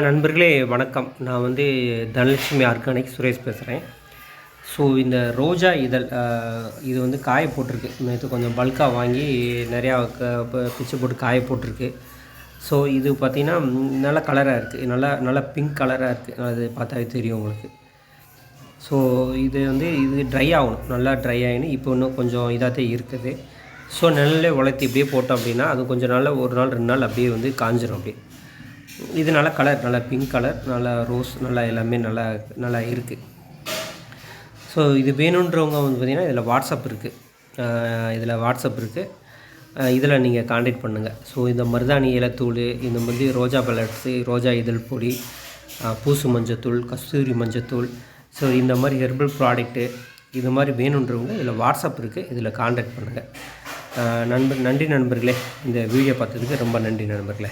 நண்பர்களே வணக்கம். நான் தனலட்சுமி ஆர்கானிக் சுரேஷ் பேசுகிறேன். ஸோ இந்த ரோஜா இதழ் இது காய போட்டிருக்கு. நேற்று கொஞ்சம் பல்காக வாங்கி நிறையா பிச்சு போட்டு காய போட்டிருக்கு. ஸோ இது பார்த்திங்கன்னா நல்ல கலராக இருக்குது, நல்லா பிங்க் கலராக இருக்குது. அது பார்த்தாவே தெரியும் உங்களுக்கு. ஸோ இது ட்ரை ஆகணும், நல்லா ட்ரை ஆகிடும். இப்போ இன்னும் கொஞ்சம் இதாகத்தே இருக்குது. ஸோ நிழல்லே உலர்த்தி இப்படியே போட்டோம் அப்படின்னா அது கொஞ்சம் நாளில் ஒரு நாள் 2 நாள் அப்படியே காஞ்சிடும் அப்படியே. இது நல்லா கலர், நல்லா பிங்க் கலர், நல்லா ரோஸ், நல்லா எல்லாமே நல்லா இருக்குது. ஸோ இது வேணுன்றவங்க பார்த்திங்கன்னா இதில் வாட்ஸ்அப் இருக்குது. இதில் நீங்கள் காண்டாக்ட் பண்ணுங்கள். ஸோ இந்த மருதாணி இலைத்தூள், இந்த மாதிரி ரோஜா பலட்ஸு, ரோஜா இதழ் பொடி, பூசு மஞ்சத்தூள், கஸ்தூரி மஞ்சத்தூள், ஸோ இந்த மாதிரி ஹெர்பல் ப்ராடக்ட்டு இது மாதிரி வேணுன்றவங்க இதில் வாட்ஸ்அப் இருக்குது, இதில் காண்டாக்ட் பண்ணுங்கள். நன்றி நண்பர்களே. இந்த வீடியோ பார்த்ததுக்கு ரொம்ப நன்றி நண்பர்களே.